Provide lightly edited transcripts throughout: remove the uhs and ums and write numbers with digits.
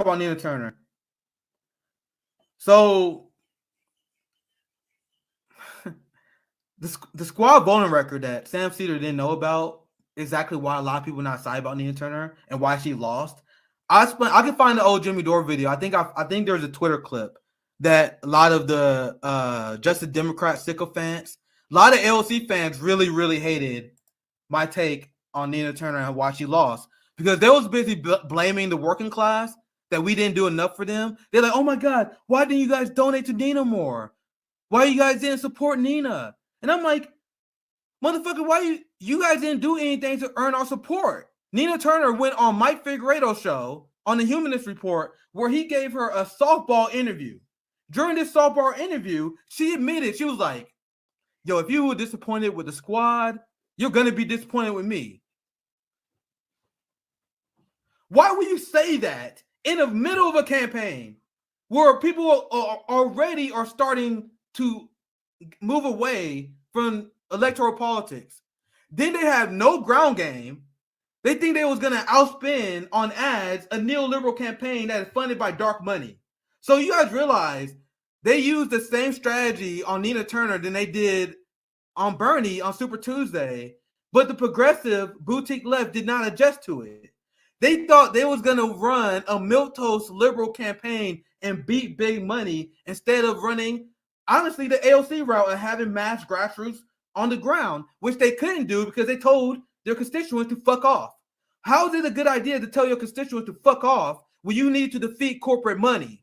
about Nina Turner. So the squad voting record that Sam Seder didn't know about, exactly why a lot of people not excited about Nina Turner and why she lost. I can find the old Jimmy Dore video. I think there's a Twitter clip that a lot of the Justice Democrat sycophants, a lot of AOC fans really, really hated my take on Nina Turner and why she lost, because they was busy blaming the working class that we didn't do enough for them. They're like, oh my God, why didn't you guys donate to Nina more? Why you guys didn't support Nina? And I'm like, motherfucker, why you guys didn't do anything to earn our support? Nina Turner went on Mike Figueredo's show on the Humanist Report where he gave her a softball interview. During this softball interview, she admitted, she was like, yo, if you were disappointed with the squad, you're going to be disappointed with me. Why would you say that in the middle of a campaign where people already are starting to move away from electoral politics? Then they have no ground game. They think they was going to outspend on ads a neoliberal campaign that is funded by dark money. So you guys realize they used the same strategy on Nina Turner than they did on Bernie on Super Tuesday, but the progressive boutique left did not adjust to it. They thought they was going to run a milquetoast liberal campaign and beat big money instead of running, honestly, the AOC route of having mass grassroots on the ground, which they couldn't do because they told their constituents to fuck off. How is it a good idea to tell your constituents to fuck off when you need to defeat corporate money?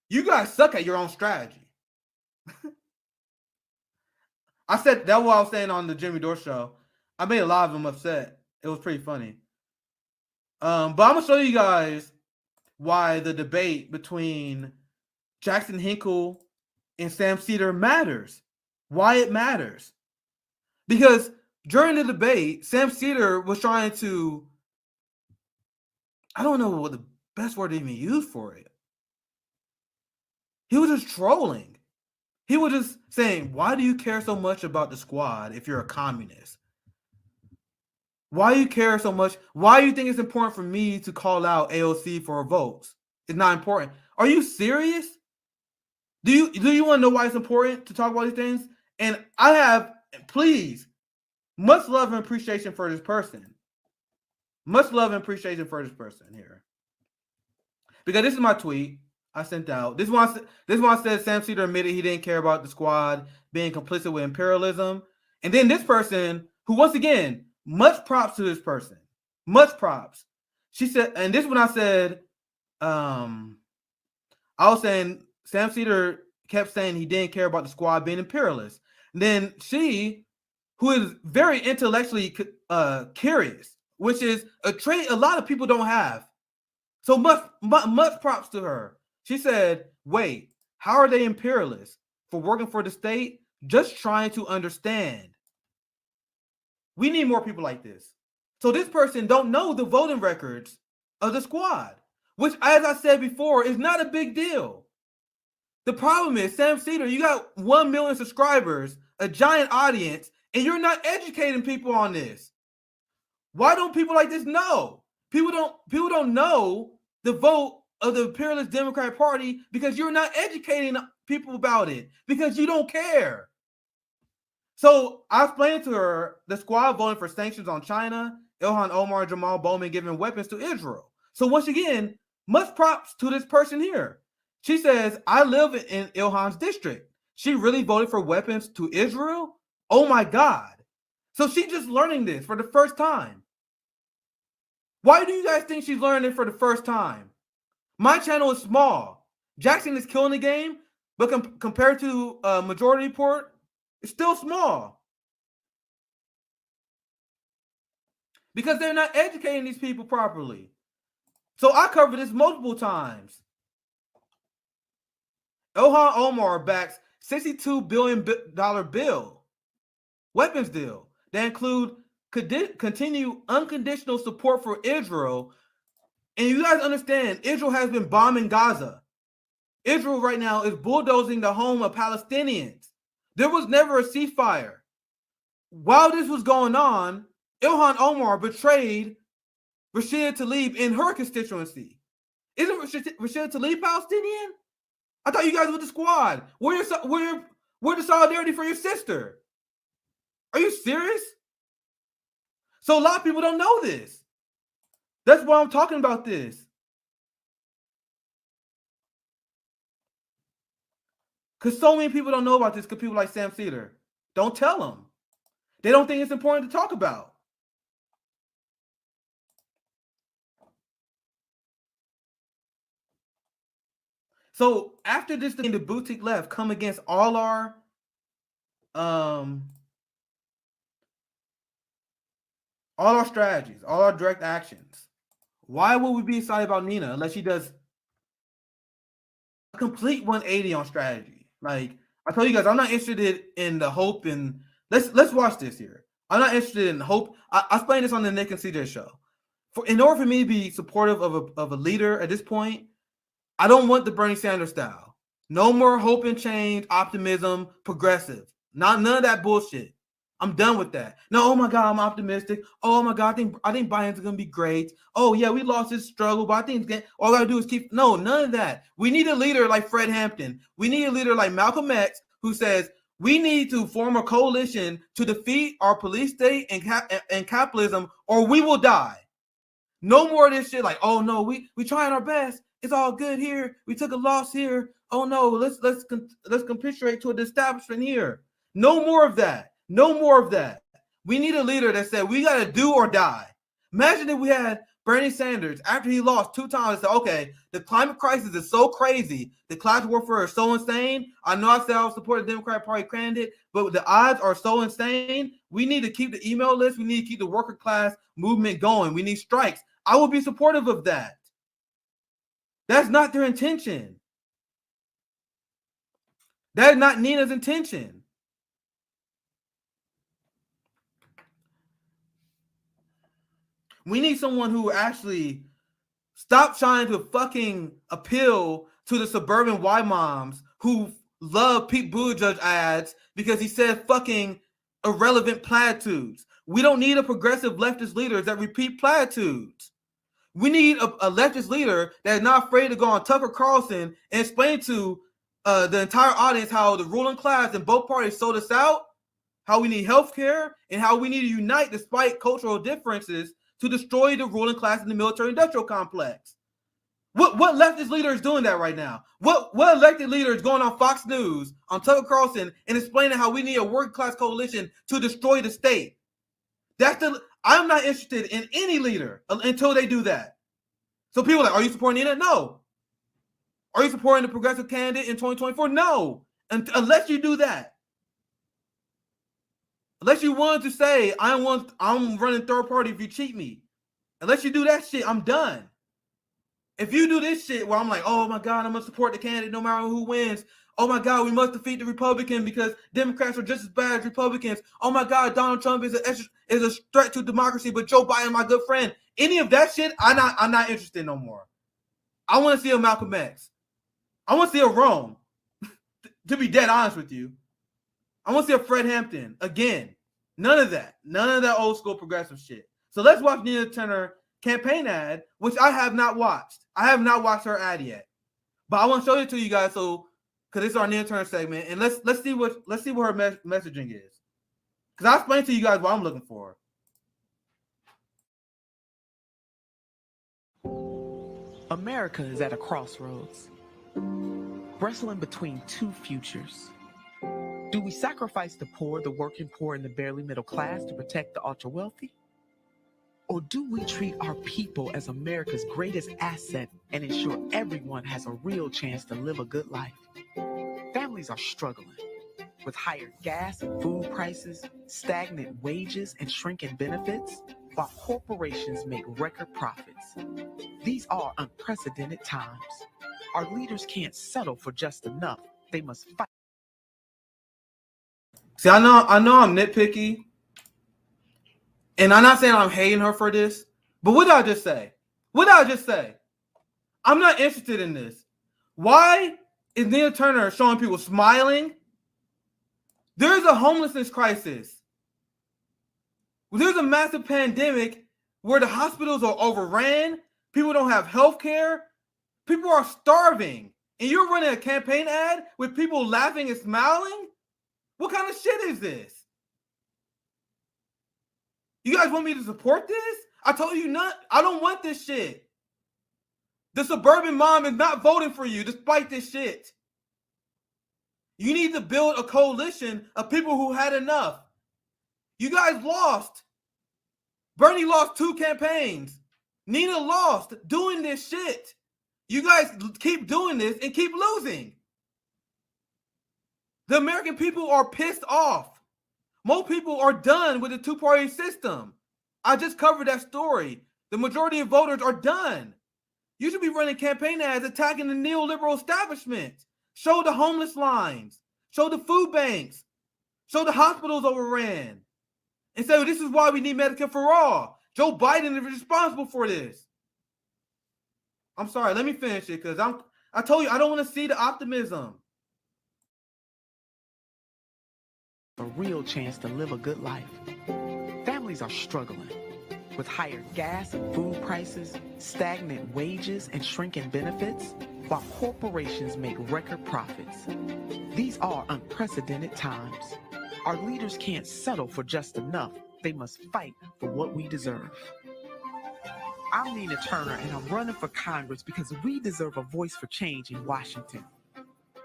You guys suck at your own strategy. I said that's what I was saying on the Jimmy Dore show. I made a lot of them upset. It was pretty funny. But I'm gonna show you guys why the debate between Jackson Hinkle and Sam Seder matters. Why it matters. Because during the debate, Sam Seder was trying to, I don't know what the best word to even use for it. He was just trolling. He was just saying, why do you care so much about the squad if you're a communist? Why do you care so much? Why do you think it's important for me to call out AOC for votes? It's not important. Are you serious? Do you want to know why it's important to talk about these things? And I have, please, much love and appreciation for this person. Much love and appreciation for this person here. Because this is my tweet I sent out. This one said Sam Seder admitted he didn't care about the squad being complicit with imperialism. And then this person, who once again, much props to this person. Much props. She said, and this one I said, I was saying Sam Seder kept saying he didn't care about the squad being imperialist. And then she, who is very intellectually curious, which is a trait a lot of people don't have. So much props to her. She said, wait, how are they imperialists? For working for the state? Just trying to understand. We need more people like this. So this person don't know the voting records of the squad, which, as I said before, is not a big deal. The problem is, Sam Seder, you got 1 million subscribers, a giant audience, and you're not educating people on this. Why don't people like this know? People don't know the vote of the imperialist Democratic Party because you're not educating people about it, because you don't care. So I explained to her the squad voting for sanctions on China, Ilhan Omar and Jamal Bowman giving weapons to Israel. So once again, much props to this person here. She says, I live in Ilhan's district. She really voted for weapons to Israel? Oh my God. So she's just learning this for the first time. Why do you guys think she's learning it for the first time? My channel is small. Jackson is killing the game, but compared to Majority Report, it's still small. Because they're not educating these people properly. So I covered this multiple times. Ilhan Omar backs $62 billion bill, weapons deal, that include continue unconditional support for Israel. And you guys understand, Israel has been bombing Gaza. Israel right now is bulldozing the home of Palestinians. There was never a ceasefire. While this was going on, Ilhan Omar betrayed Rashida Tlaib in her constituency. Isn't Rashida Tlaib Palestinian? I thought you guys were the squad. Where's the solidarity for your sister? Are you serious? So a lot of people don't know this. That's why I'm talking about this. Because so many people don't know about this because people like Sam Seder. Don't tell them. They don't think it's important to talk about. So after this, the boutique left come against all our strategies, all our direct actions. Why would we be excited about Nina unless she does a complete 180 on strategy? Like I told you guys, I'm not interested in the hope and let's watch this here. I'm not interested in hope. I explained this on the Nick and CJ show. In order for me to be supportive of a leader at this point, I don't want the Bernie Sanders style. No more hope and change, optimism, progressive. None of that bullshit. I'm done with that. No, oh my God, I'm optimistic. Oh my God, I think Biden's gonna be great. Oh yeah, we lost this struggle, but I think all I gotta do is keep. No, none of that. We need a leader like Fred Hampton. We need a leader like Malcolm X who says we need to form a coalition to defeat our police state and capitalism, or we will die. No more of this shit. Like, oh no, we trying our best. It's all good here. We took a loss here. Oh no, let's capitulate to an establishment here. No more of that. No more of that. We need a leader that said we got to do or die. Imagine if we had Bernie Sanders after he lost 2 times. Said, okay, the climate crisis is so crazy. The class warfare is so insane. I know I said I would support the Democratic Party candidate, but the odds are so insane. We need to keep the email list. We need to keep the worker class movement going. We need strikes. I would be supportive of that. That's not their intention. That is not Nina's intention. We need someone who actually stop trying to fucking appeal to the suburban white moms who love Pete Buttigieg ads because he said fucking irrelevant platitudes. We don't need a progressive leftist leader that repeat platitudes. We need a leftist leader that is not afraid to go on Tucker Carlson and explain to the entire audience how the ruling class and both parties sold us out, how we need health care, and how we need to unite despite cultural differences to destroy the ruling class in the military-industrial complex. What leftist leader is doing that right now? What elected leader is going on Fox News, on Tucker Carlson, and explaining how we need a working-class coalition to destroy the state? I'm not interested in any leader until they do that. So people are like, are you supporting Nina? No. Are you supporting the progressive candidate in 2024? No. Unless you do that. Unless you wanted to say, I'm running third party if you cheat me. Unless you do that shit, I'm done. If you do this shit where I'm like, oh my God, I'm going to support the candidate no matter who wins. Oh my God, we must defeat the Republican because Democrats are just as bad as Republicans. Oh my God, Donald Trump is a threat to democracy, but Joe Biden, my good friend. Any of that shit, I'm not interested no more. I want to see a Malcolm X. I want to see a Rome. To be dead honest with you. I want to see a Fred Hampton again. None of that. None of that old school progressive shit. So let's watch Nina Turner campaign ad, which I have not watched. I have not watched her ad yet, but I want to show it to you guys. So, because it's our Nina Turner segment, and let's see what her messaging is. Because I explained to you guys what I'm looking for. America is at a crossroads, wrestling between 2 futures. Do we sacrifice the poor, the working poor, and the barely middle class to protect the ultra-wealthy? Or do we treat our people as America's greatest asset and ensure everyone has a real chance to live a good life? Families are struggling with higher gas and food prices, stagnant wages, and shrinking benefits, while corporations make record profits. These are unprecedented times. Our leaders can't settle for just enough. They must fight. See, I know I'm nitpicky, and I'm not saying I'm hating her for this, but what did I just say? What did I just say? I'm not interested in this. Why is Nina Turner showing people smiling? There's a homelessness crisis. There's a massive pandemic where the hospitals are overran, people don't have health care, people are starving, and you're running a campaign ad with people laughing and smiling? What kind of shit is this? You guys want me to support this? I told you not. I don't want this shit. The suburban mom is not voting for you despite this shit. You need to build a coalition of people who had enough. You guys lost. Bernie lost 2 campaigns. Nina lost doing this shit. You guys keep doing this and keep losing. The American people are pissed off. Most people are done with the two-party system. I just covered that story. The majority of voters are done. You should be running campaign ads attacking the neoliberal establishment. Show the homeless lines. Show the food banks. Show the hospitals overran. And say, this is why we need Medicare for all. Joe Biden is responsible for this. I'm sorry, let me finish it because I told you I don't want to see the optimism. A real chance to live a good life. Families are struggling with higher gas and food prices, stagnant wages, and shrinking benefits, while corporations make record profits. These are unprecedented times. Our leaders can't settle for just enough. They must fight for what we deserve. I'm Nina Turner, and I'm running for Congress because we deserve a voice for change in Washington.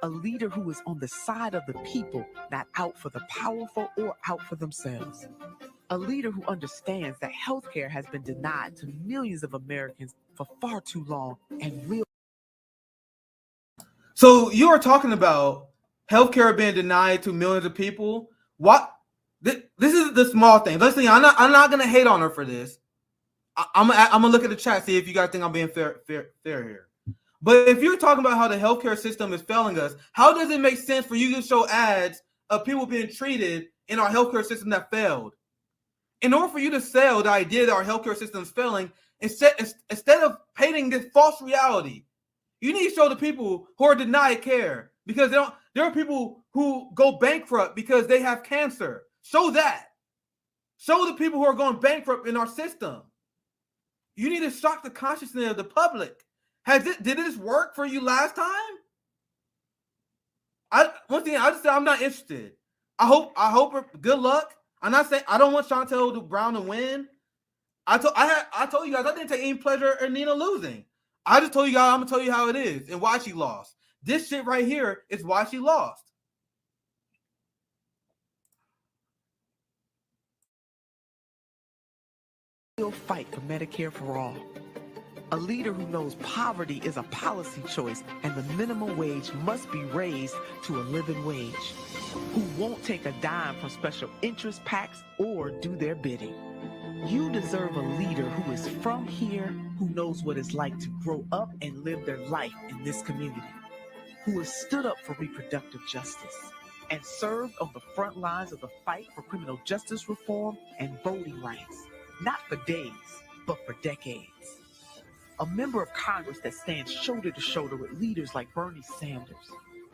A leader who is on the side of the people, not out for the powerful or out for themselves. A leader who understands that healthcare has been denied to millions of Americans for far too long and will. So you are talking about healthcare being denied to millions of people. What? This is the small thing. Listen, I'm not gonna hate on her for this. I'm gonna look at the chat, see if you guys think I'm being fair here. But if you're talking about how the healthcare system is failing us, how does it make sense for you to show ads of people being treated in our healthcare system that failed? In order for you to sell the idea that our healthcare system is failing, instead of painting this false reality, you need to show the people who are denied care because there are people who go bankrupt because they have cancer. Show that. Show the people who are going bankrupt in our system. You need to shock the consciousness of the public. Did this work for you last time? Once again, I just said I'm not interested. I hope good luck. I'm not saying I don't want Chantel Brown to win. I told you guys I didn't take any pleasure in Nina losing. I just told you guys I'm gonna tell you how it is and why she lost. This shit right here is why she lost. We'll fight for Medicare for all. A leader who knows poverty is a policy choice and the minimum wage must be raised to a living wage. Who won't take a dime from special interest PACs or do their bidding. You deserve a leader who is from here, who knows what it's like to grow up and live their life in this community, who has stood up for reproductive justice and served on the front lines of the fight for criminal justice reform and voting rights, not for days, but for decades. A member of Congress that stands shoulder to shoulder with leaders like Bernie Sanders,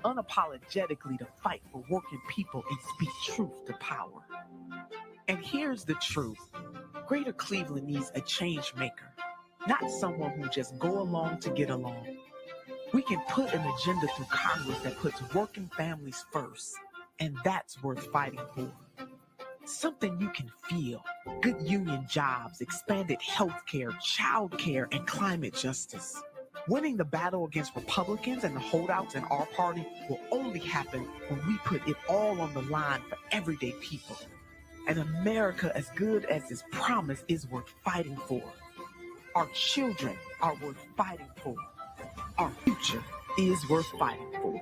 unapologetically to fight for working people and speak truth to power. And here's the truth. Greater Cleveland needs a change maker, not someone who just go along to get along. We can put an agenda through Congress that puts working families first, and that's worth fighting for. Something you can feel. Good union jobs, expanded health care, child care, and climate justice. Winning the battle against Republicans and the holdouts in our party will only happen when we put it all on the line for everyday people. An America as good as its promise is worth fighting for. Our children are worth fighting for. Our future is worth fighting for.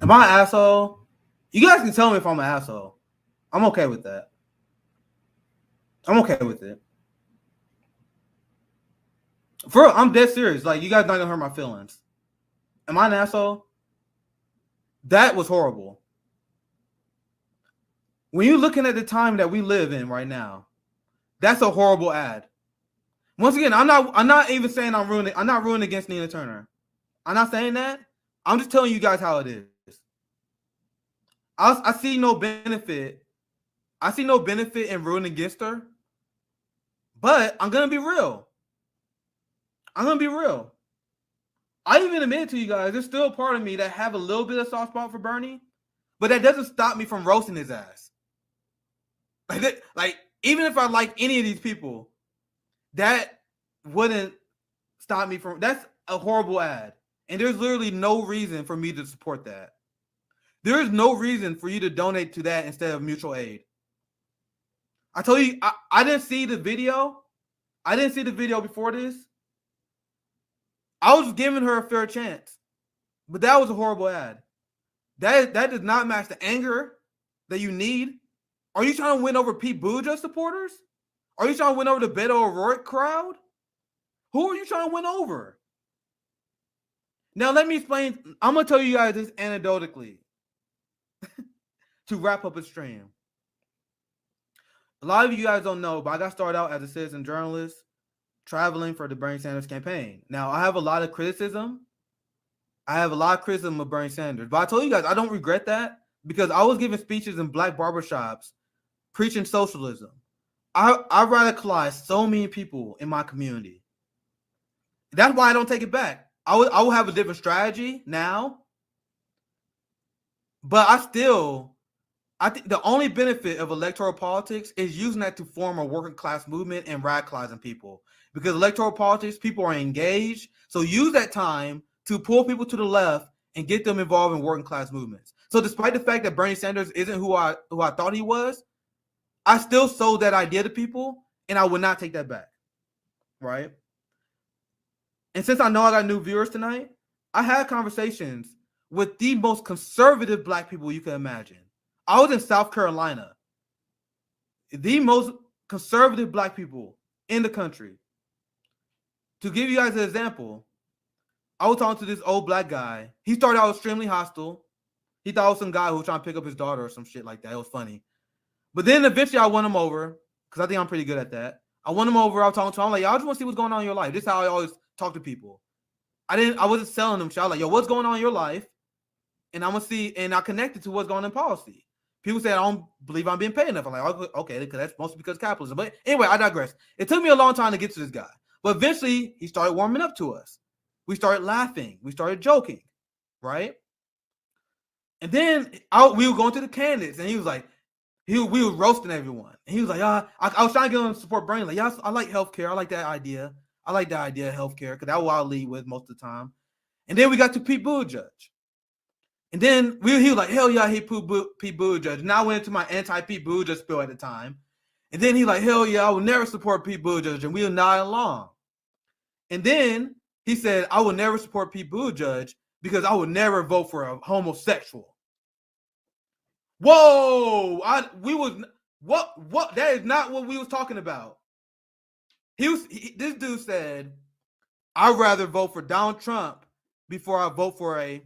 Am I an asshole? You guys can tell me if I'm an asshole. I'm okay with that. I'm okay with it. For real, I'm dead serious. Like, you guys not gonna hurt my feelings. Am I an asshole? That was horrible. When you're looking at the time that we live in right now, that's a horrible ad. Once again, I'm not even saying I'm not ruining against Nina Turner. I'm not saying that. I'm just telling you guys how it is. I see no benefit. I see no benefit in rooting against her. But I'm gonna be real. I even admit to you guys, there's still a part of me that have a little bit of soft spot for Bernie, but that doesn't stop me from roasting his ass. Like even if I like any of these people, that wouldn't stop me from. That's a horrible ad, and there's literally no reason for me to support that. There is no reason for you to donate to that instead of mutual aid. I told you, I didn't see the video. I didn't see the video before this. I was giving her a fair chance, but that was a horrible ad. That does not match the anger that you need. Are you trying to win over Pete Buttigieg supporters? Are you trying to win over the Beto O'Rourke crowd? Who are you trying to win over? Now, let me explain. I'm going to tell you guys this anecdotally to wrap up a stream. A lot of you guys don't know, but I got started out as a citizen journalist traveling for the Bernie Sanders campaign. Now, I have a lot of criticism. Of Bernie Sanders. But I told you guys, I don't regret that because I was giving speeches in black barbershops preaching socialism. I radicalized so many people in my community. That's why I don't take it back. I will have a different strategy now. But I think the only benefit of electoral politics is using that to form a working class movement and radicalizing people. Because electoral politics, people are engaged. So use that time to pull people to the left and get them involved in working class movements. So despite the fact that Bernie Sanders isn't who I thought he was, I still sold that idea to people, and I would not take that back, right? And since I know I got new viewers tonight, I had conversations with the most conservative black people you can imagine. I was in South Carolina, the most conservative black people in the country. To give you guys an example, I was talking to this old black guy. He started out extremely hostile. He thought I was some guy who was trying to pick up his daughter or some shit like that. It was funny. But then eventually I won him over because I think I'm pretty good at that. I won him over. I was talking to him. I'm like, y'all just want to see what's going on in your life. This is how I always talk to people. I wasn't selling them shit. I was like, yo, what's going on in your life? And I'm going to see, and I connected to what's going on in policy. People say, I don't believe I'm being paid enough. I'm like, okay, because that's mostly because of capitalism. But anyway, I digress. It took me a long time to get to this guy. But eventually, he started warming up to us. We started laughing. We started joking, right? And then we were going to the candidates, and he was like, we were roasting everyone. And he was like, I was trying to get him to support Bernie. Like, yeah, I like healthcare. I like that idea. I like the idea of healthcare because that's what I'll lead with most of the time. And then we got to Pete Buttigieg. And then he was like, hell yeah, I hate Pete Buttigieg. And I went into my anti-Pete Buttigieg spill at the time. And then he like, hell yeah, I will never support Pete Buttigieg. And we were nodding along. And then he said, I will never support Pete Buttigieg because I would never vote for a homosexual. Whoa! What? That is not what we was talking about. This dude said, I'd rather vote for Donald Trump before I vote for a.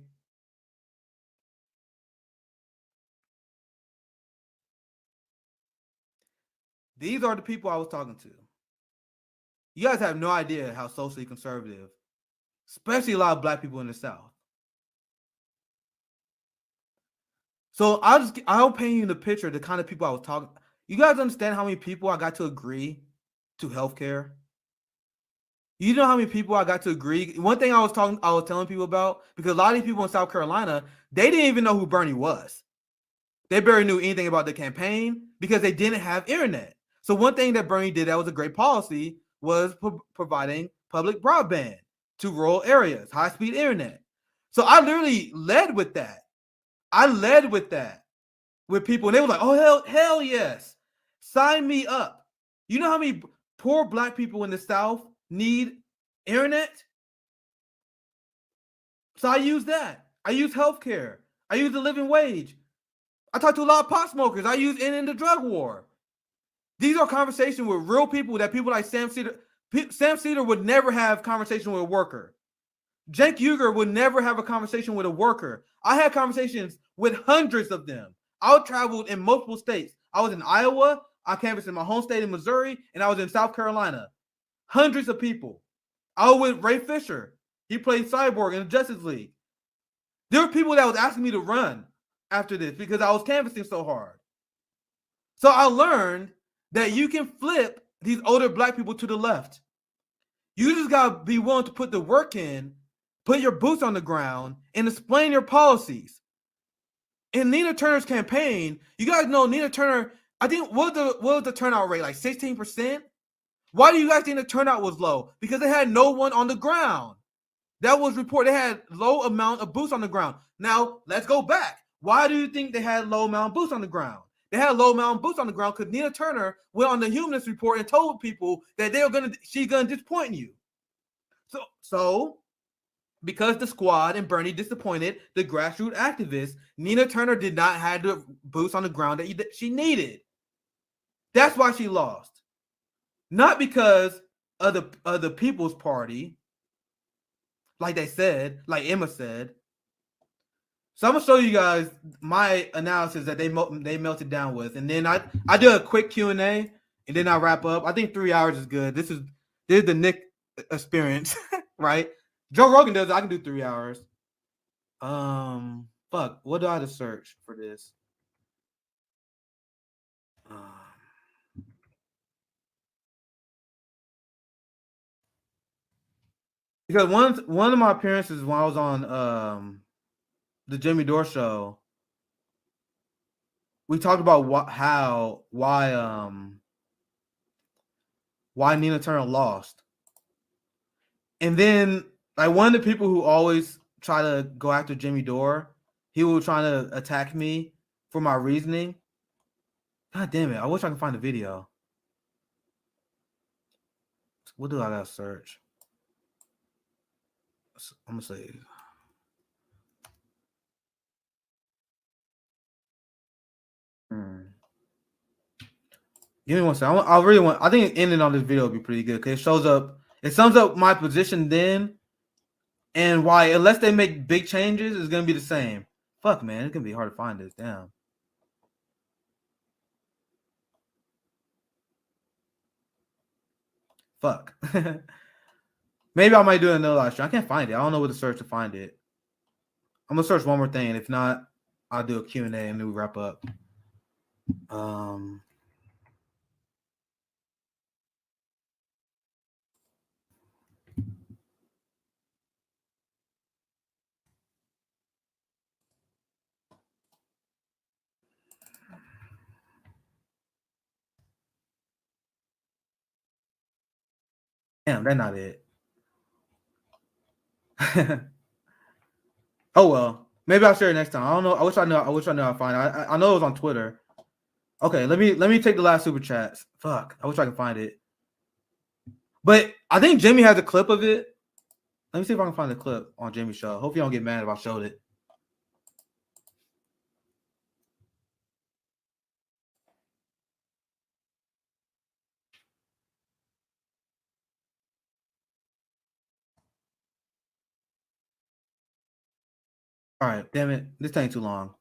These are the people I was talking to. You guys have no idea how socially conservative, especially a lot of black people in the South. So I'll paint you the picture of the kind of people I was talking. You guys understand how many people I got to agree to healthcare? You know how many people I got to agree? One thing I was telling people about, because a lot of these people in South Carolina, they didn't even know who Bernie was. They barely knew anything about the campaign because they didn't have internet. So one thing that Bernie did that was a great policy was providing public broadband to rural areas, high-speed internet. So I literally led with that. With people, and they were like, oh, hell yes. Sign me up. You know how many poor black people in the South need internet? So I use that. I use healthcare. I use the living wage. I talk to a lot of pot smokers. I use ending the drug war. These are conversations with real people that people like Sam Seder. Sam Seder would never have conversation with a worker. Cenk Uygur would never have a conversation with a worker. I had conversations with hundreds of them. I traveled in multiple states. I was in Iowa. I canvassed in my home state in Missouri, and I was in South Carolina. Hundreds of people. I was with Ray Fisher. He played Cyborg in the Justice League. There were people that was asking me to run. after this because I was canvassing so hard. So I learned that you can flip these older black people to the left. You just gotta be willing to put the work in, put your boots on the ground, and explain your policies. In Nina Turner's campaign, you guys know Nina Turner, I think, what was the turnout rate? Like 16%? Why do you guys think the turnout was low? Because they had no one on the ground. That was reported. They had low amount of boots on the ground. Now, let's go back. Why do you think they had low amount of boots on the ground? They had low amount of boots on the ground because Nina Turner went on the Humanist Report and told people that she's gonna disappoint you. So because the squad and Bernie disappointed the grassroots activists, Nina Turner did not have the boots on the ground that she needed. That's why she lost. Not because of the People's Party, like they said, like Emma said. So I'm gonna show you guys my analysis that they melted down with, and then I do a quick Q&A, and then I wrap up. I think 3 hours is good. This is the Nick experience, right? Joe Rogan does it. I can do 3 hours. Fuck. What do I have to search for this? Because one of my appearances when I was on the Jimmy Dore show, we talked about why Nina Turner lost, and then like one of the people who always try to go after Jimmy Dore, he was trying to attack me for my reasoning. God damn it! I wish I could find the video. What do I gotta search? I'm gonna say. Give me one second. I think ending on this video would be pretty good because it sums up my position then, and why unless they make big changes, it's gonna be the same. Fuck, man, it's gonna be hard to find this. Damn. Fuck. Maybe I might do another live stream. I can't find it. I don't know where to search to find it. I'm gonna search one more thing, and if not, I'll do a Q&A and then we wrap up. Damn, that's not it. Oh well, maybe I'll share it next time. I don't know. I wish I knew. I'd find it. I know it was on Twitter. Okay, let me take the last super chats. Fuck, I wish I could find it. But I think Jimmy has a clip of it. Let me see if I can find the clip on Jimmy's show. Hope you don't get mad if I showed it. All right, damn it. This ain't too long.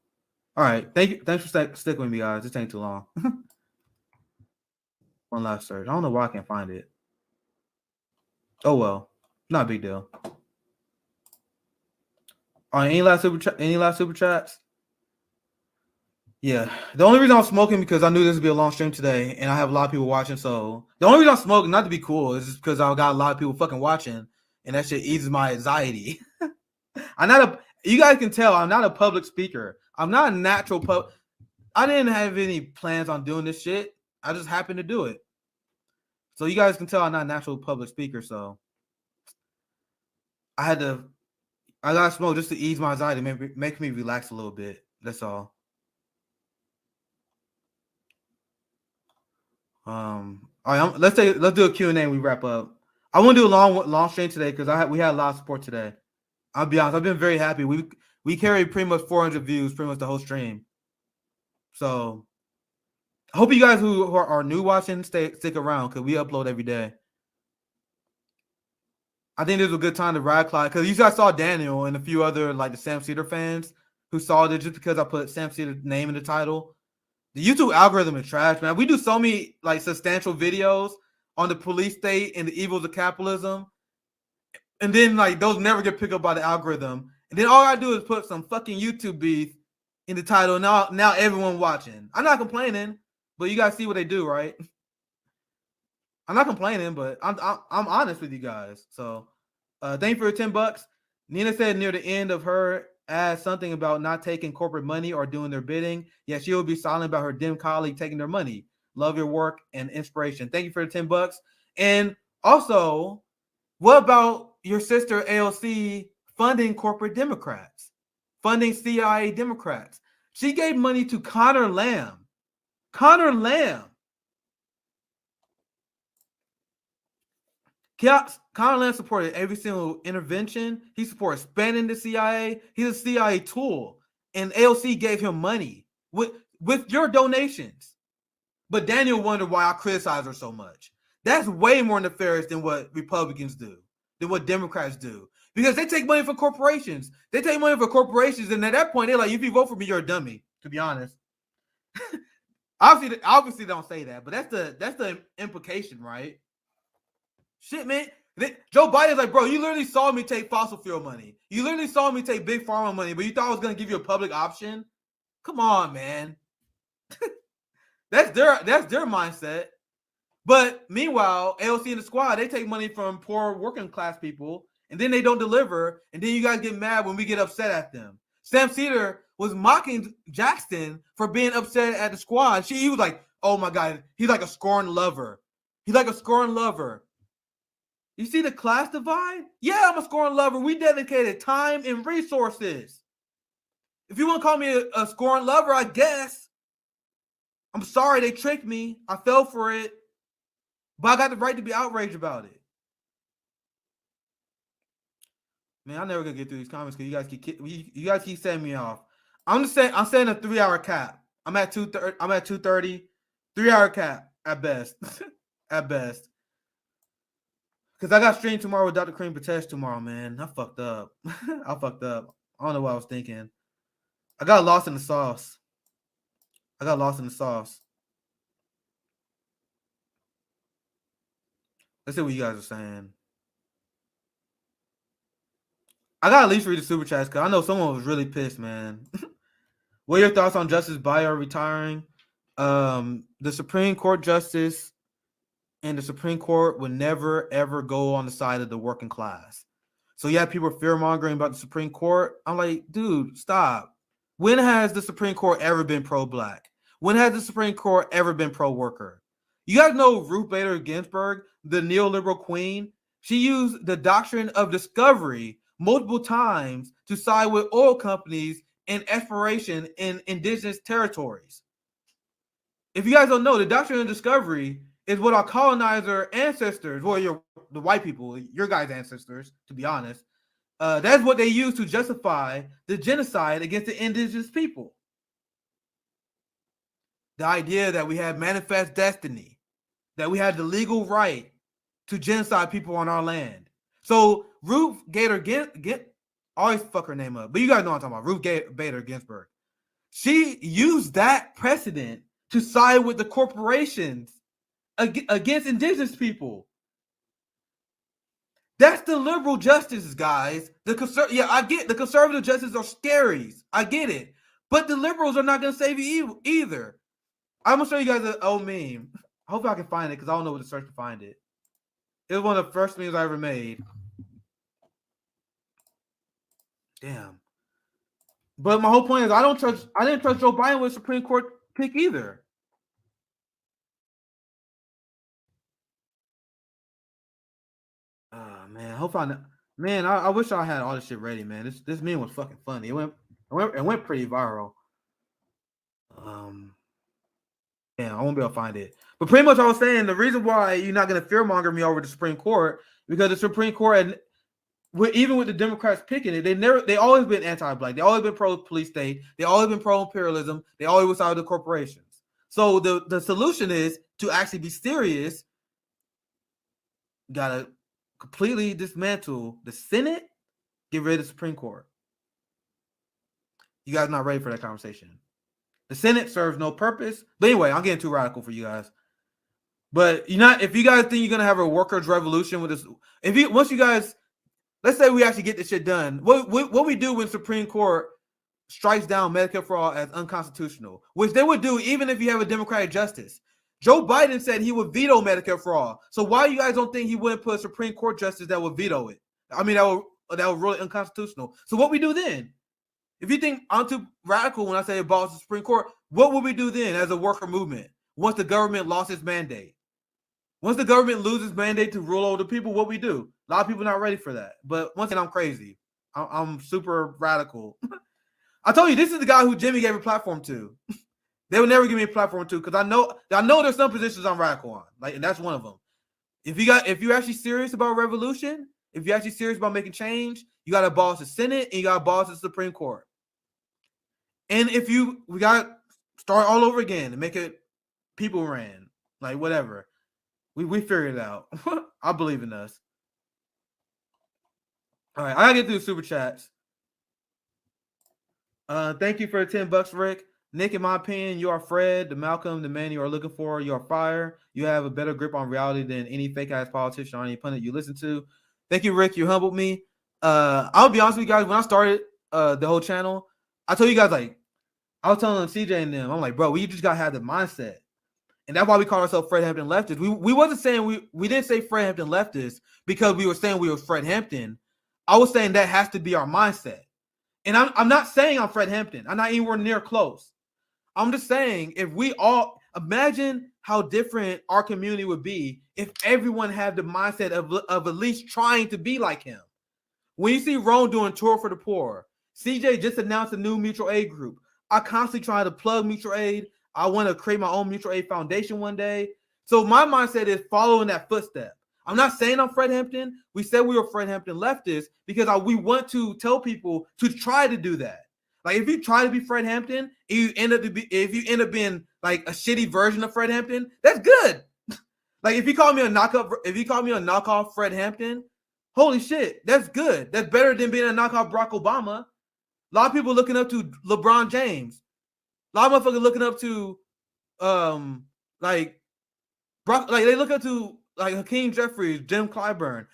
All right, thank you. Thanks for sticking with me, guys. This ain't too long. One last search. I don't know why I can't find it. Oh well, not a big deal. All right, any last super chats? Yeah, the only reason I'm smoking because I knew this would be a long stream today, and I have a lot of people watching. So the only reason I'm smoking, not to be cool, is just because I got a lot of people fucking watching, and that shit eases my anxiety. You guys can tell I'm not a public speaker. I'm not a natural I didn't have any plans on doing this shit. I just happened to do it. So you guys can tell I'm not a natural public speaker. So I got smoke just to ease my anxiety, make me relax a little bit. That's all. All right, let's do a Q&A and we wrap up. I want to do a long stream today because we had a lot of support today. I'll be honest, I've been very happy. We carried pretty much 400 views, pretty much the whole stream. So I hope you guys who are new watching stick around because we upload every day. I think this is a good time to radicalize because you guys saw Daniel and a few other like the Sam Cedar fans who saw it just because I put Sam Cedar's name in the title. The YouTube algorithm is trash, man. We do so many like substantial videos on the police state and the evils of capitalism. And then like those never get picked up by the algorithm. And then all I do is put some fucking YouTube beef in the title. Now everyone watching. I'm not complaining, but you guys see what they do, right? I'm not complaining, but I'm honest with you guys. So, thank you for your $10. Nina said near the end of her asked something about not taking corporate money or doing their bidding. Yeah, she will be silent about her dim colleague taking their money. Love your work and inspiration. Thank you for the $10. And also, what about your sister AOC funding corporate Democrats, funding CIA Democrats? She gave money to Connor Lamb. Connor Lamb. Connor Lamb supported every single intervention. He supported expanding the CIA. He's a CIA tool. And AOC gave him money with your donations. But Daniel wondered why I criticize her so much. That's way more nefarious than what Republicans do, than what Democrats do. Because they take money from corporations. They take money from corporations, and at that point, they're like, if you vote for me, you're a dummy, to be honest. Obviously, they don't say that, but that's the implication, right? Shit, man. Joe Biden's like, bro, you literally saw me take fossil fuel money. You literally saw me take big pharma money, but you thought I was going to give you a public option? Come on, man. That's their mindset. But meanwhile, AOC and the squad, they take money from poor working class people, and then they don't deliver, and then you guys get mad when we get upset at them. Sam Seder was mocking Jackson for being upset at the squad. He was like, oh my God, he's like a scorned lover. He's like a scorned lover. You see the class divide? Yeah, I'm a scorned lover. We dedicated time and resources. If you want to call me a scorned lover, I guess. I'm sorry they tricked me. I fell for it. But I got the right to be outraged about it. Man, I'm never gonna get through these comments because you guys keep setting me off. I'm setting a 3-hour cap. I'm at 2:30. 3-hour cap at best. At best. Because I got stream tomorrow with Dr. Cream Patesh tomorrow, man. I fucked up. I fucked up. I don't know what I was thinking. I got lost in the sauce. Let's see what you guys are saying. I got to at least read the super chats because I know someone was really pissed, man. What are your thoughts on Justice Breyer retiring? The Supreme Court justice and the Supreme Court would never, ever go on the side of the working class. So yeah, people are fear-mongering about the Supreme Court. I'm like, dude, stop. When has the Supreme Court ever been pro-black? When has the Supreme Court ever been pro-worker? You guys know Ruth Bader Ginsburg, the neoliberal queen? She used the doctrine of discovery multiple times to side with oil companies and exploration in indigenous territories. If you guys don't know, the doctrine of discovery is what our colonizer ancestors, well, the white people, your guys' ancestors, to be honest, that's what they used to justify the genocide against the indigenous people. The idea that we had manifest destiny, that we had the legal right to genocide people on our land. So Ruth Bader always fuck her name up, but you guys know what I'm talking about. Ruth Bader Ginsburg. She used that precedent to side with the corporations against indigenous people. That's the liberal justice, guys. I get the conservative justices are scaries. I get it. But the liberals are not going to save you either. I'm going to show you guys an old meme. I hope I can find it because I don't know what to search to find it. It was one of the first memes I ever made. Damn. But my whole point is I didn't trust Joe Biden with a Supreme Court pick either. Man, I wish I had all this shit ready, man. This meme was fucking funny. It went pretty viral. Yeah, I won't be able to find it. But pretty much I was saying the reason why you're not gonna fearmonger me over the Supreme Court, because the Supreme Court, even with the Democrats picking it, they always been anti-black. They always been pro-police state. They always been pro-imperialism. They always were side of the corporations. So the solution is to actually be serious. Gotta completely dismantle the Senate, get rid of the Supreme Court. You guys not ready for that conversation. The Senate serves no purpose. But anyway, I'm getting too radical for you guys. But if you guys think you're gonna have a workers' revolution with this, let's say we actually get this shit done. What we do when Supreme Court strikes down Medicare for all as unconstitutional, which they would do even if you have a Democratic justice. Joe Biden said he would veto Medicare for all. So why you guys don't think he wouldn't put a Supreme Court justice that would veto it? I mean, that would really unconstitutional. So what we do then? If you think I'm too radical when I say abolish the Supreme Court, what would we do then as a worker movement once the government lost its mandate? Once the government loses mandate to rule over the people, what we do? A lot of people not ready for that. But once again, I'm crazy. I'm super radical. I told you, this is the guy who Jimmy gave a platform to. They would never give me a platform to because I know there's some positions I'm radical on. Like, and that's one of them. If you're actually serious about revolution, if you're actually serious about making change, you got to abolish the Senate and you got to abolish the Supreme Court. And we got to start all over again and make it people ran, like whatever. We figured it out. I believe in us. All right, I gotta get through the super chats. Thank you for the $10, Rick. Nick, in my opinion, you are Fred, the Malcolm, the man you are looking for. You are fire. You have a better grip on reality than any fake-ass politician or any pundit you listen to. Thank you, Rick. You humbled me. I'll be honest with you guys. When I started the whole channel, I told you guys, like, I was telling CJ and them, I'm like, bro, we just gotta have the mindset. And that's why we call ourselves Fred Hampton leftists. We wasn't saying we didn't say Fred Hampton leftists because we were saying we were Fred Hampton. I was saying that has to be our mindset. And I'm not saying I'm Fred Hampton. I'm not anywhere near close. I'm just saying if we all imagine how different our community would be if everyone had the mindset of at least trying to be like him. When you see Ron doing Tour for the Poor, CJ just announced a new mutual aid group. I constantly try to plug mutual aid. I want to create my own mutual aid foundation one day. So my mindset is following that footstep. I'm not saying I'm Fred Hampton. We said we were Fred Hampton leftists because we want to tell people to try to do that. Like if you try to be Fred Hampton, if you end up being like a shitty version of Fred Hampton, that's good. Like if you call me a knockoff Fred Hampton, holy shit, that's good. That's better than being a knockoff Barack Obama. A lot of people looking up to LeBron James. A lot of motherfuckers looking up to they look up to like Hakeem Jeffries, Jim Clyburn.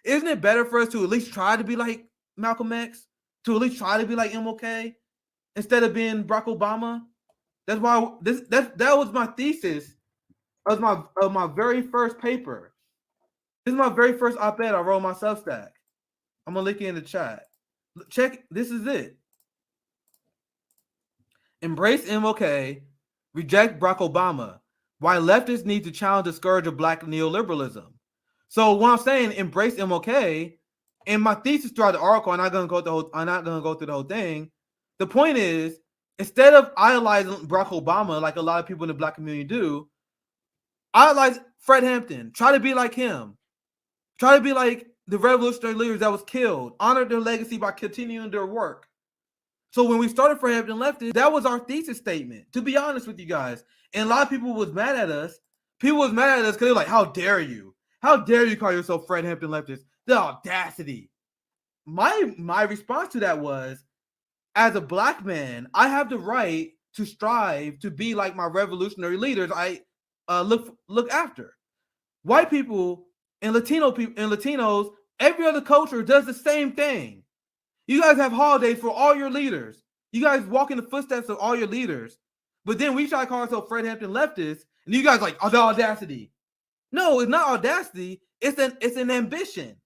Isn't it better for us to at least try to be like Malcolm X? To at least try to be like MLK instead of being Barack Obama? That's why that was my thesis of my very first paper. This is my very first op-ed I wrote on my Substack. I'm gonna link it in the chat. Check, this is it. Embrace MLK, reject Barack Obama. Why leftists need to challenge the scourge of black neoliberalism. So when I'm saying embrace MLK, and my thesis throughout the article, I'm not gonna go through the whole thing. The point is, instead of idolizing Barack Obama like a lot of people in the black community do, idolize Fred Hampton. Try to be like him. Try to be like the revolutionary leaders that was killed. Honor their legacy by continuing their work. So when we started Fred Hampton Leftists, that was our thesis statement, to be honest with you guys. And a lot of people was mad at us. People was mad at us because they're like, how dare you? How dare you call yourself Fred Hampton Leftists? The audacity. My response to that was, as a black man, I have the right to strive to be like my revolutionary leaders I look after. White people and Latinos, every other culture does the same thing. You guys have holidays for all your leaders. You guys walk in the footsteps of all your leaders. But then we try to call ourselves Fred Hampton leftists, and you guys like, oh, the audacity. No, it's not audacity. It's an ambition.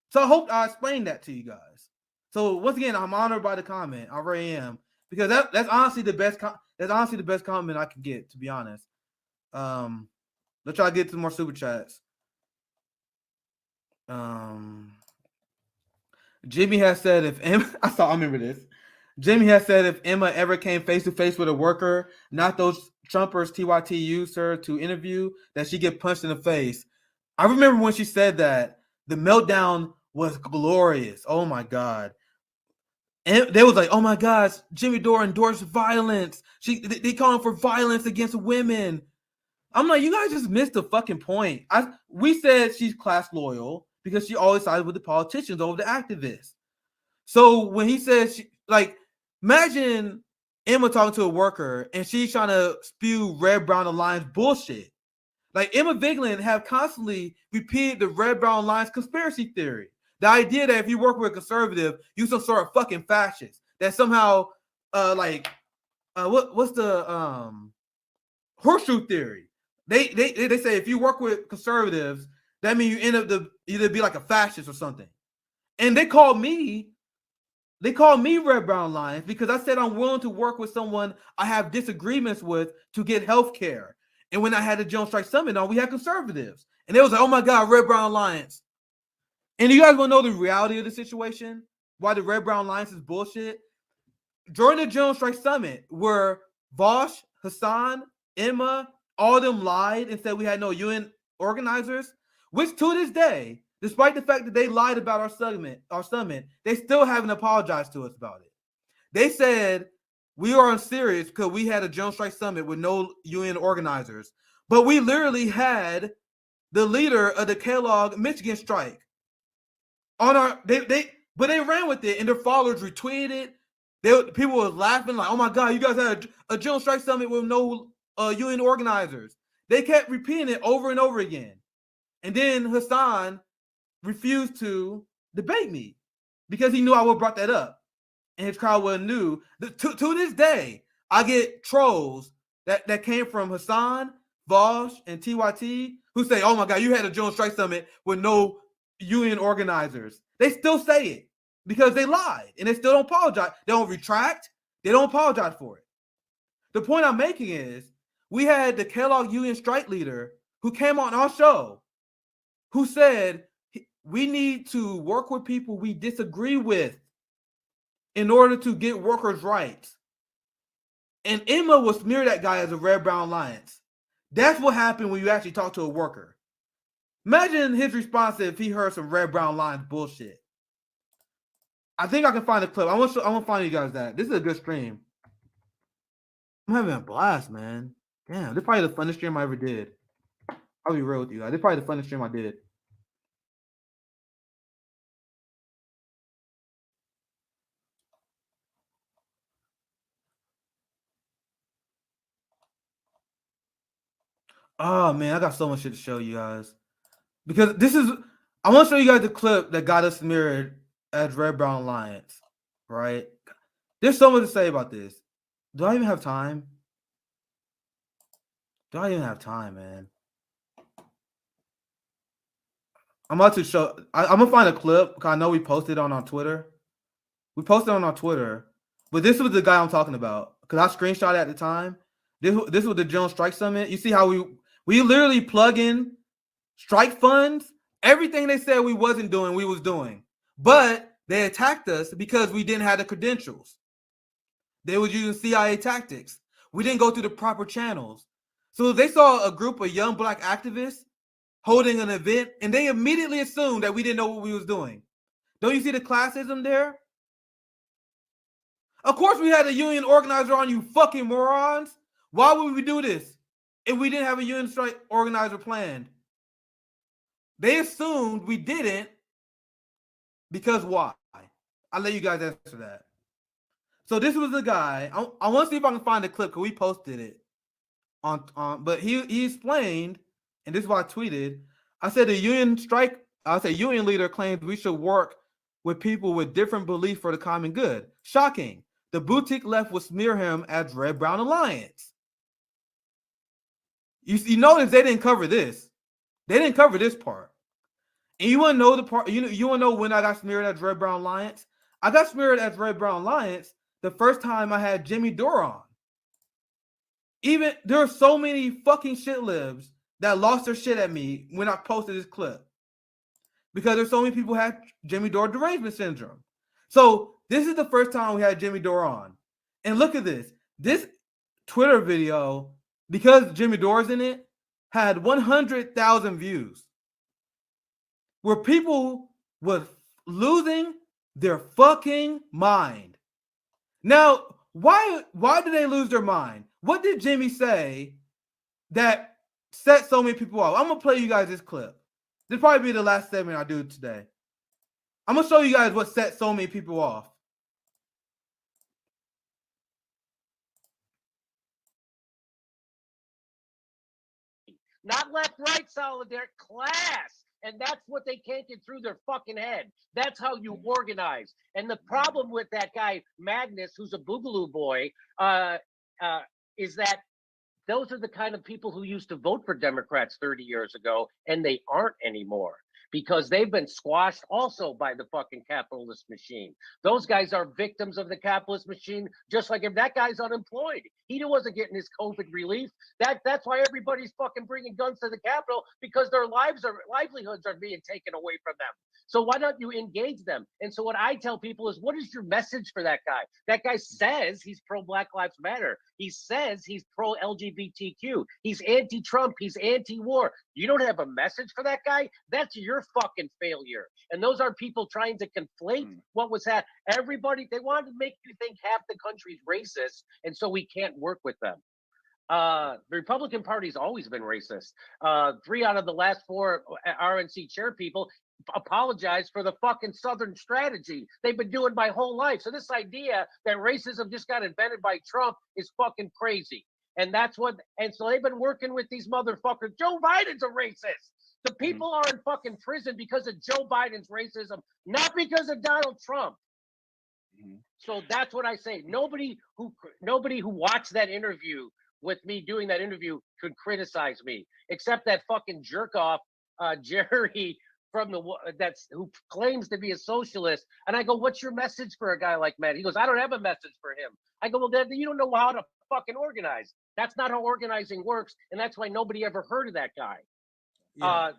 So I hope I explained that to you guys. So once again, I'm honored by the comment. I really am, because that's honestly the best. That's honestly the best comment I could get, to be honest. Let's try to get to more super chats. Jimmy has said if Emma, I remember this. Jimmy has said if Emma ever came face to face with a worker, not those Trumpers TYT used her to interview, that she get punched in the face. I remember when she said that, the meltdown was glorious. Oh my God. And they was like, oh my gosh, Jimmy Dore endorsed violence. They calling for violence against women. I'm like, you guys just missed the fucking point. We said she's class loyal because she always sided with the politicians over the activists. So when he says, imagine Emma talking to a worker and she's trying to spew red, brown alliance bullshit. Like Emma Vigeland have constantly repeated the red, brown alliance conspiracy theory. The idea that if you work with a conservative, you're some sort of fucking fascist. That somehow what's the horseshoe theory? They say if you work with conservatives, that means you end up to either be like a fascist or something. And they called me Red Brown Lions because I said I'm willing to work with someone I have disagreements with to get health care. And when I had the Jones Strike Summit on, we had conservatives. And they was like, oh my God, Red Brown Alliance. And you guys want to know the reality of the situation? Why the Red Brown Alliance is bullshit? During the Jones Strike Summit, where Vosh, Hassan, Emma, all of them lied and said we had no UN organizers, which to this day, despite the fact that they lied about our summit, they still haven't apologized to us about it. They said we are unserious because we had a Jones Strike Summit with no UN organizers, but we literally had the leader of the Kellogg Michigan strike on our. But they ran with it, and their followers retweeted it. People were laughing like, "Oh my God, you guys had a Jones Strike Summit with no UN organizers." They kept repeating it over and over again, and then Hassan refused to debate me because he knew I would have brought that up, and his crowd would have knew. To this day, I get trolls that came from Hassan, Vosh, and TYT who say, "Oh my God, you had a Jones Strike Summit with no UN organizers." They still say it because they lied, and they still don't apologize. They don't retract. They don't apologize for it. The point I'm making is we had the Kellogg UN strike leader who came on our show who said we need to work with people we disagree with in order to get workers' rights. And Emma will smear that guy as a Red Brown Alliance. That's what happened when you actually talk to a worker. Imagine his response if he heard some Red Brown Alliance bullshit. I think I can find a clip. I want to find you guys that. This is a good stream. I'm having a blast, man. Damn, this is probably the funnest stream I ever did. I'll be real with you guys. This is probably the funnest stream I did. Oh man, I got so much shit to show you guys. Because I want to show you guys the clip that got us smeared as Red Brown Alliance, right? There's so much to say about this. Do I even have time? Do I even have time, man? I'm about to show. I'm gonna find a clip because I know we posted on our Twitter. We posted on our Twitter, but this was the guy I'm talking about because I screenshot it at the time. This was the Jones Strike Summit. You see how we literally plug in strike funds. Everything they said we wasn't doing, we was doing. But they attacked us because we didn't have the credentials. They were using CIA tactics. We didn't go through the proper channels. So they saw a group of young black activists holding an event, and they immediately assumed that we didn't know what we was doing. Don't you see the classism there? Of course we had a union organizer on, you fucking morons. Why would we do this if we didn't have a union strike organizer planned? They assumed we didn't because why? I'll let you guys answer that. So this was the guy. I want to see if I can find the clip because we posted it on but he explained, and this is what I tweeted. I said union leader claims we should work with people with different beliefs for the common good. Shocking. The boutique left would smear him as Red Brown Alliance. You notice they didn't cover this. They didn't cover this part. And you want to know the part, you want to know when I got smeared as Red Brown Alliance? I got smeared as Red Brown Alliance the first time I had Jimmy Dore on. Even there are so many fucking shit libs that lost their shit at me when I posted this clip. Because there's so many people who had Jimmy Dore derangement syndrome. So this is the first time we had Jimmy Dore on. And look at this. This Twitter video, because Jimmy Dore's in it, had 100,000 views. Where people were losing their fucking mind. Now, why did they lose their mind? What did Jimmy say that set so many people off? I'm going to play you guys this clip. This will probably be the last segment I do today. I'm going to show you guys what set so many people off. Not left-right solidarity, class. And that's what they can't get through their fucking head. That's how you organize. And the problem with that guy, Magnus, who's a Boogaloo boy, is that those are the kind of people who used to vote for Democrats 30 years ago, and they aren't anymore because they've been squashed also by the fucking capitalist machine. Those guys are victims of the capitalist machine, just like if that guy's unemployed. He wasn't getting his COVID relief. That's why everybody's fucking bringing guns to the Capitol, because their livelihoods are being taken away from them. So why don't you engage them? And so what I tell people is, what is your message for that guy? That guy says he's pro-Black Lives Matter. He says he's pro-LGBTQ. He's anti-Trump. He's anti-war. You don't have a message for that guy? That's your fucking failure. And those are people trying to conflate what was that. Everybody, they wanted to make you think half the country's racist, and so we can't work with them. The Republican Party's always been racist. 3 out of the last 4 RNC chair people apologize for the fucking Southern strategy they've been doing my whole life. So this idea that racism just got invented by Trump is fucking crazy. And so they've been working with these motherfuckers. Joe Biden's a racist. The people are in fucking prison because of Joe Biden's racism, not because of Donald Trump. So that's what I say. Nobody who watched that interview with me doing that interview could criticize me, except that fucking jerk off Jerry who claims to be a socialist. And I go, what's your message for a guy like Matt? He goes, I don't have a message for him. I go, well, then you don't know how to fucking organize. That's not how organizing works, and that's why nobody ever heard of that guy. Yeah.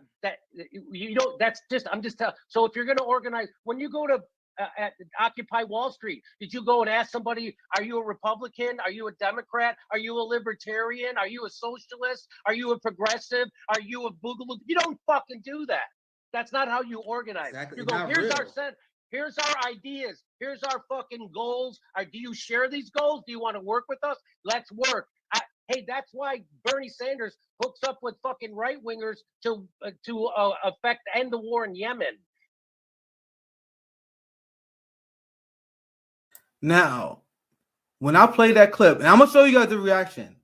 I'm just telling. So if you're going to organize, when you go to at Occupy Wall Street, did you go and ask somebody, are you a Republican? Are you a Democrat? Are you a libertarian? Are you a socialist? Are you a progressive? Are you a boogaloo? You don't fucking do that. That's not how you organize. Exactly. You go, here's our ideas. Here's our fucking goals. Do you share these goals? Do you want to work with us? Let's work. Hey, that's why Bernie Sanders hooks up with fucking right wingers to end the war in Yemen. Now, when I play that clip, and I'm gonna show you guys the reaction,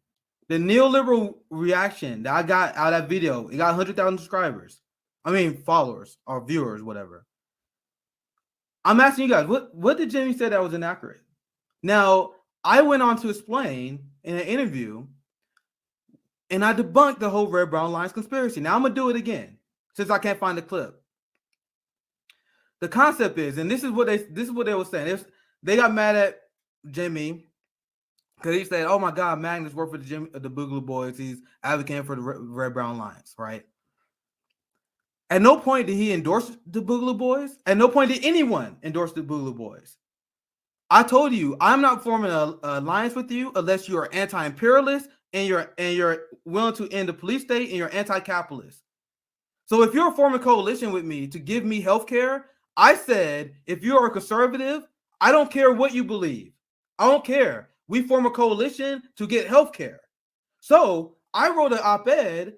the neoliberal reaction that I got out of that video, it got 100,000 subscribers. I mean, followers or viewers, whatever. I'm asking you guys, what did Jimmy say that was inaccurate? Now, I went on to explain in an interview, and I debunked the whole Red Brown Lines conspiracy. Now I'm gonna do it again since I can't find the clip. The concept is, and this is what they were saying. They got mad at Jimmy because he said, "Oh my God, Magnus worked for the Boogaloo Boys. He's advocating for the Red Brown Lines, right?" At no point did he endorse the Boogaloo Boys. At no point did anyone endorse the Boogaloo Boys. I told you, I'm not forming an alliance with you unless you are anti-imperialist and you're willing to end the police state and you're anti-capitalist. So if you're forming a coalition with me to give me health care, I said, if you're a conservative, I don't care what you believe. I don't care. We form a coalition to get health care. So I wrote an op-ed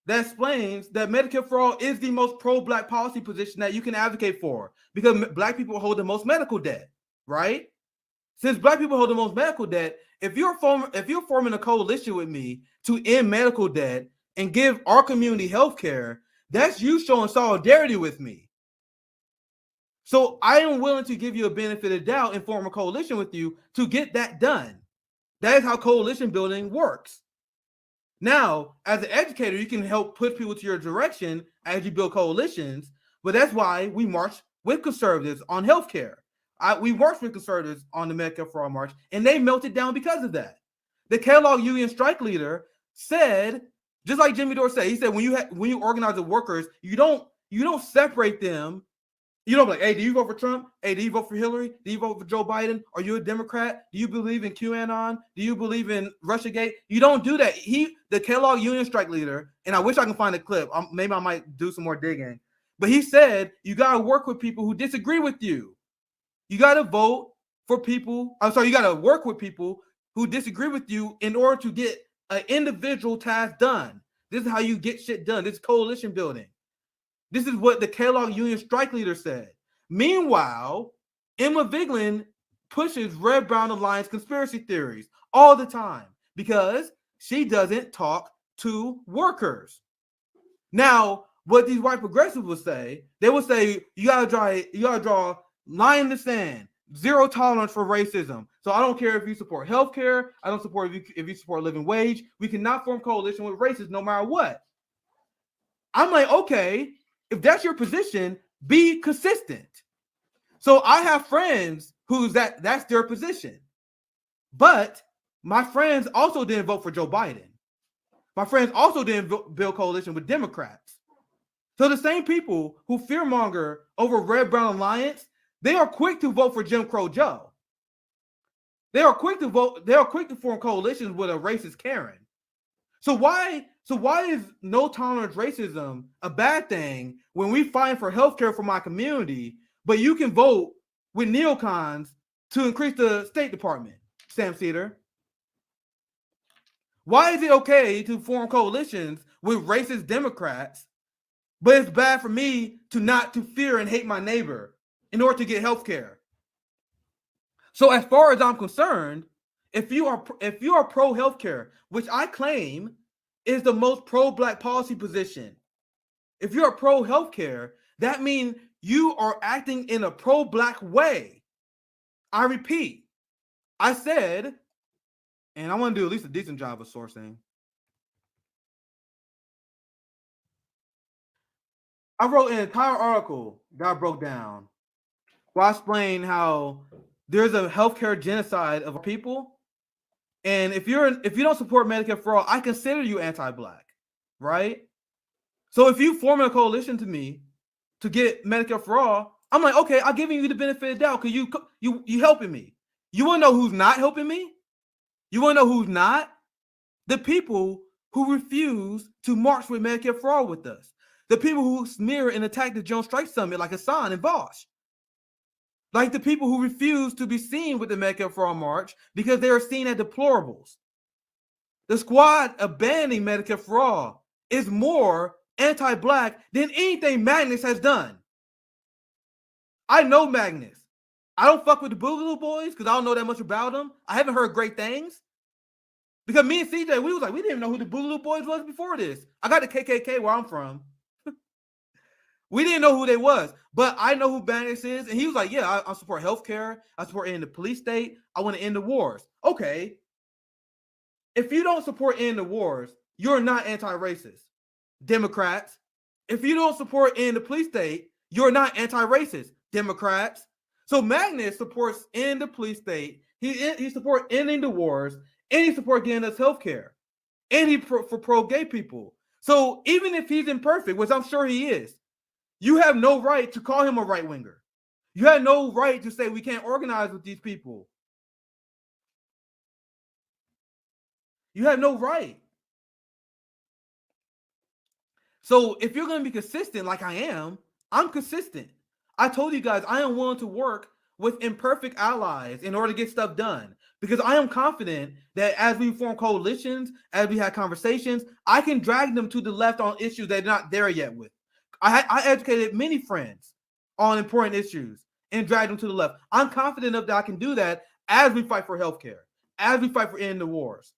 that explains that Medicare for All is the most pro-Black policy position that you can advocate for because Black people hold the most medical debt, right? Since Black people hold the most medical debt, if you're forming a coalition with me to end medical debt and give our community health care, that's you showing solidarity with me. So I am willing to give you a benefit of doubt and form a coalition with you to get that done. That is how coalition building works. Now, as an educator, you can help push people to your direction as you build coalitions, but that's why we march with conservatives on healthcare. We worked with conservatives on the Medicare for All march, and they melted down because of that. The Kellogg Union strike leader said, just like Jimmy Dore said, he said when you organize the workers, you don't separate them. You don't be like, hey, do you vote for Trump? Hey, do you vote for Hillary? Do you vote for Joe Biden? Are you a Democrat? Do you believe in QAnon? Do you believe in Russiagate? You don't do that. The Kellogg Union strike leader, and I wish I can find a clip. Maybe I might do some more digging. But he said you got to work with people who disagree with you. You got to vote for people. I'm sorry, you got to work with people who disagree with you in order to get an individual task done. This is how you get shit done. This is coalition building. This is what the Kellogg Union strike leader said. Meanwhile, Emma Vigeland pushes Red Brown Alliance conspiracy theories all the time because she doesn't talk to workers. Now, what these white progressives would say, they would say you gotta draw line in the sand, zero tolerance for racism. So I don't care if you support healthcare, I don't support if you support living wage. We cannot form coalition with racists no matter what. I'm like, okay, if that's your position, be consistent. So I have friends who's that's their position. But my friends also didn't vote for Joe Biden. My friends also didn't build coalition with Democrats. So the same people who fearmonger over Red-Brown Alliance, they are quick to vote for Jim Crow Joe. They are quick to vote. They are quick to form coalitions with a racist Karen. So why is no tolerance racism a bad thing when we fight for healthcare for my community, but you can vote with neocons to increase the State Department, Sam Seder? Why is it okay to form coalitions with racist Democrats, but it's bad for me to fear and hate my neighbor in order to get healthcare? So as far as I'm concerned, if you are pro healthcare, which I claim is the most pro-black policy position, if you're pro healthcare, that means you are acting in a pro-black way. I repeat, I said, and I want to do at least a decent job of sourcing. I wrote an entire article that I broke down where I explain how there's a healthcare genocide of people. And if you don't support Medicare for all, I consider you anti-black, right? So if you form a coalition to me to get Medicare for all, I'm like, okay, I'm giving you the benefit of the doubt because you helping me. You want to know who's not helping me? You want to know who's not? The people who refuse to march with Medicare for all with us. The people who smear and attack the Jones Strike Summit like Hassan and Vosh. Like the people who refuse to be seen with the Medicare for All march because they are seen as deplorables. The squad abandoning Medicare for All is more anti-black than anything Magnus has done. I know Magnus. I don't fuck with the Boogaloo Boys because I don't know that much about them. I haven't heard great things. Because me and CJ, we didn't even know who the Boogaloo Boys was before this. I got the KKK where I'm from. We didn't know who they was, but I know who Magnus is. And he was like, yeah, I support healthcare. I support ending the police state. I want to end the wars. Okay. If you don't support ending the wars, you're not anti-racist. Democrats. If you don't support ending the police state, you're not anti-racist. Democrats. So Magnus supports ending the police state. He supports ending the wars, and he supports getting us healthcare. And he for pro-gay people. So even if he's imperfect, which I'm sure he is, you have no right to call him a right-winger. You have no right to say we can't organize with these people. You have no right. So if you're going to be consistent like I am, I'm consistent. I told you guys I am willing to work with imperfect allies in order to get stuff done because I am confident that as we form coalitions, as we have conversations, I can drag them to the left on issues they're not there yet with. I educated many friends on important issues and dragged them to the left. I'm confident enough that I can do that as we fight for healthcare, as we fight for ending the wars.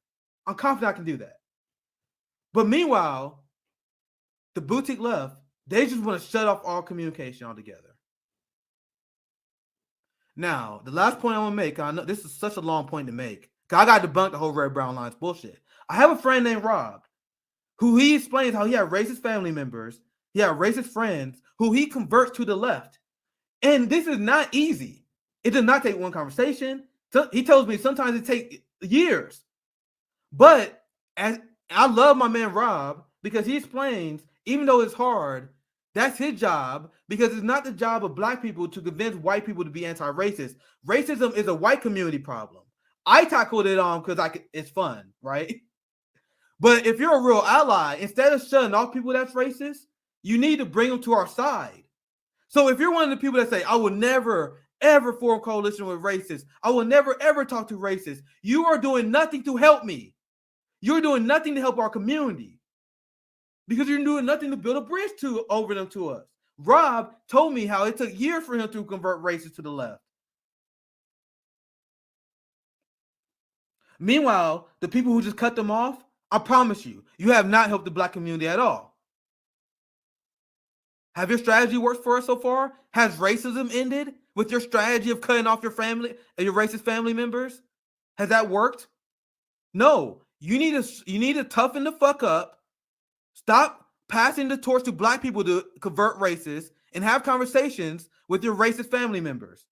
I'm confident I can do that. But meanwhile, the boutique left, they just want to shut off all communication altogether. Now, the last point I want to make, I know this is such a long point to make, because I got to debunk the whole Red-Brown Alliance bullshit. I have a friend named Rob, who he explains how he had racist family members, he had racist friends, who he converts to the left. And this is not easy. It does not take one conversation. So he tells me sometimes it takes years. But as I love my man Rob, because he explains, even though it's hard, that's his job, because it's not the job of black people to convince white people to be anti-racist. Racism is a white community problem. I tackled it on because it's fun, right? But if you're a real ally, instead of shutting off people that's racist, you need to bring them to our side. So if you're one of the people that say, I will never, ever form coalition with racists, I will never, ever talk to racists, you are doing nothing to help me. You're doing nothing to help our community because you're doing nothing to build a bridge over them to us. Rob told me how it took years for him to convert racists to the left. Meanwhile, the people who just cut them off, I promise you, you have not helped the black community at all. Have your strategy worked for us so far? Has racism ended with your strategy of cutting off your family, your racist family members? Has that worked? No. You need to toughen the fuck up. Stop passing the torch to black people to convert racists and have conversations with your racist family members.